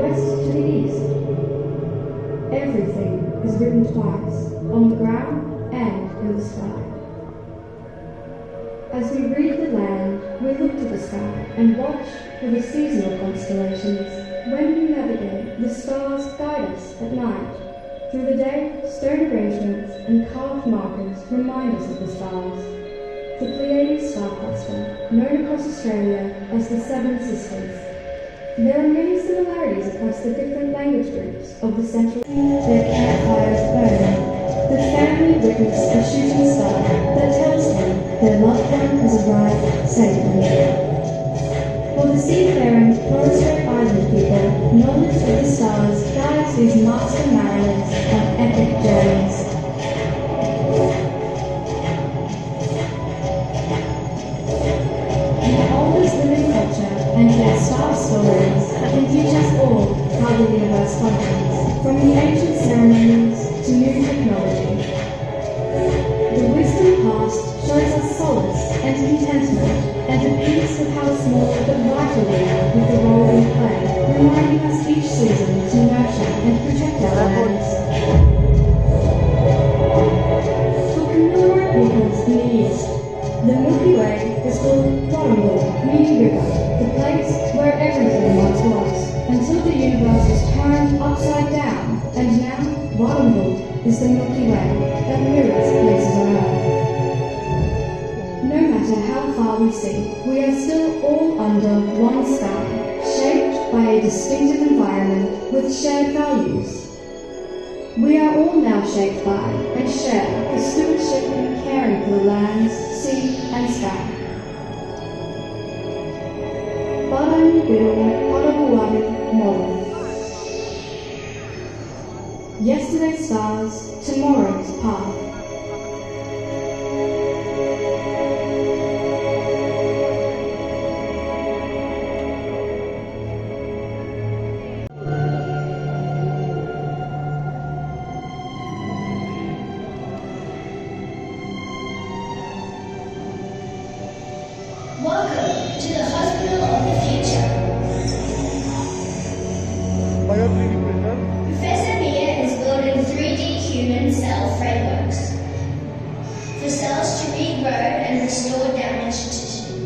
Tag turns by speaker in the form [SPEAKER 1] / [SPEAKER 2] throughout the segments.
[SPEAKER 1] west to the east. Everything is written twice, on the ground and in the sky. As we read the land, we look to the sky and watch for the seasonal constellations. When we navigate, the stars guide us at night. Through the day, stone arrangements and carved markers remind us of the stars. The Pleiades star cluster, known across Australia as the Seven Sisters. There are many similarities across the different language groups of the central. Their campfires burn. The family witness a shooting star that tells them their loved one has arrived safely. For the seafaring Torres Strait Island people, knowledge of the stars guides these master mariners on epic journeys. The oldest living culture and their star stories can teach us all how the universe functions, from the ancient ceremonies to new technology. The wisdom past shows us solace and contentment, and a piece of how small but vital we are with the role we play, reminding us each season to nurture and protect our lands. For Kundalora peoples in the east, the Milky Way is called Warrnambool, meaning river, the place where everything once was, until the universe was turned upside down, and now Warrnambool is the Milky Way that mirrors places on Earth. No matter how far we see, we are still all under one sky, shaped by a distinctive environment with shared values. We are all now shaped by and share the stewardship and caring for the lands, sea and sky. Barani Biru Parabuari Model. Yesterday's stars, tomorrow's path.
[SPEAKER 2] Welcome to the Hospital of the Future. Professor Mia is building 3D human cell frameworks for cells to regrow and restore damaged tissue.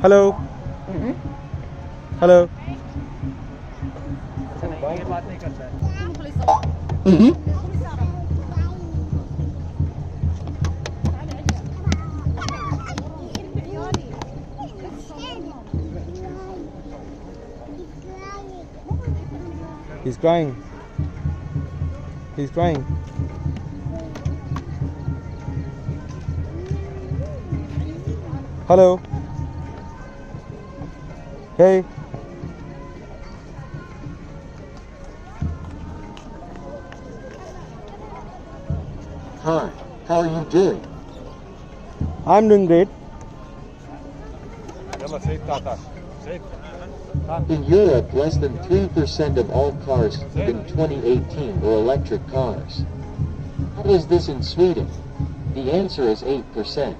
[SPEAKER 3] Hello. Hello. He's crying. He's crying. Hello. Hey.
[SPEAKER 4] Hi, how are you doing?
[SPEAKER 3] I'm doing great.
[SPEAKER 4] In Europe, less than 3% of all cars in 2018 were electric cars. How is this in Sweden? The answer is 8%.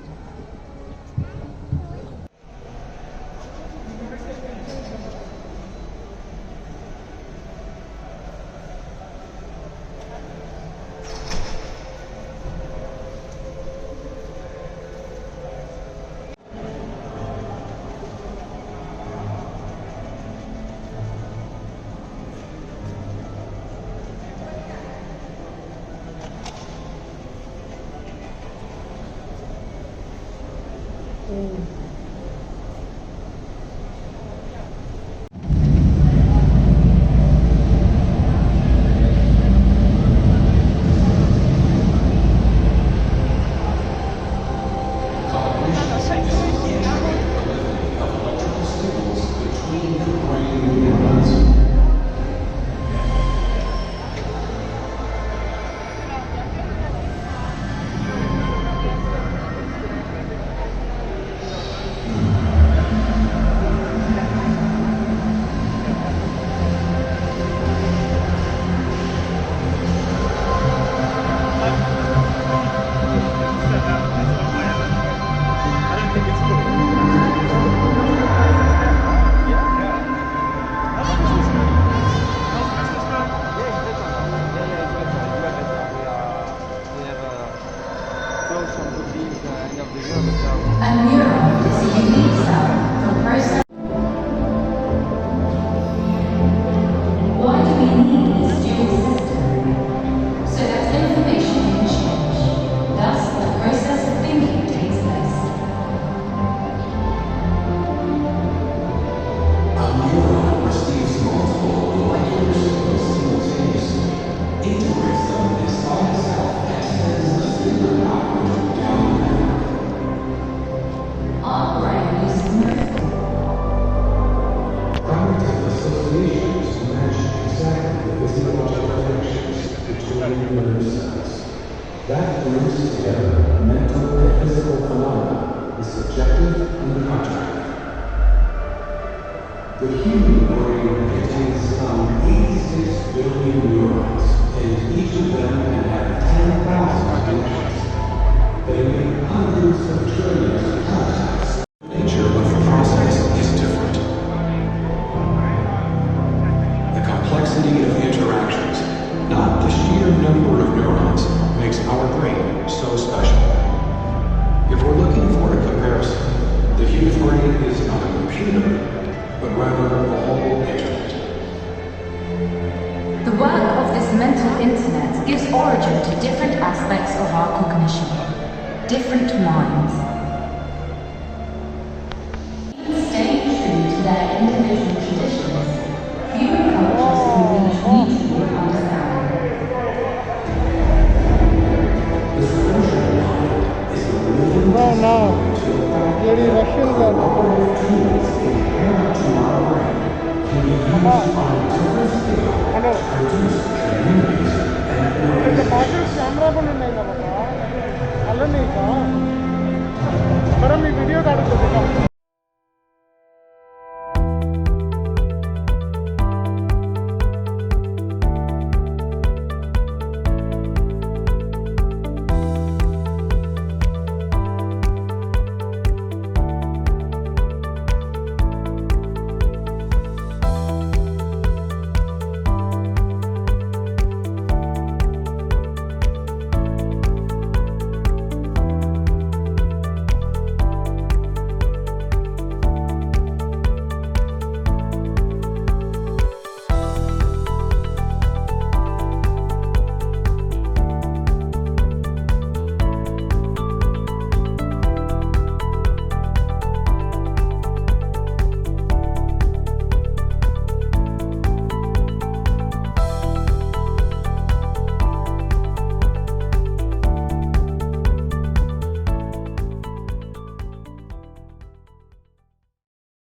[SPEAKER 5] that brings together mental and physical phenomena is subjective and contractive. The human brain contains some 86 billion neurons, and each of them can have 10,000 connections. They make hundreds of trillions of contacts. The nature of the process is different. The complexity of interactions, not the sheer number of neurons, makes our brain so special. If we're looking for a comparison, the human brain is not a computer, but rather a whole internet.
[SPEAKER 6] The work of this mental internet gives origin to different aspects of our cognition, different minds.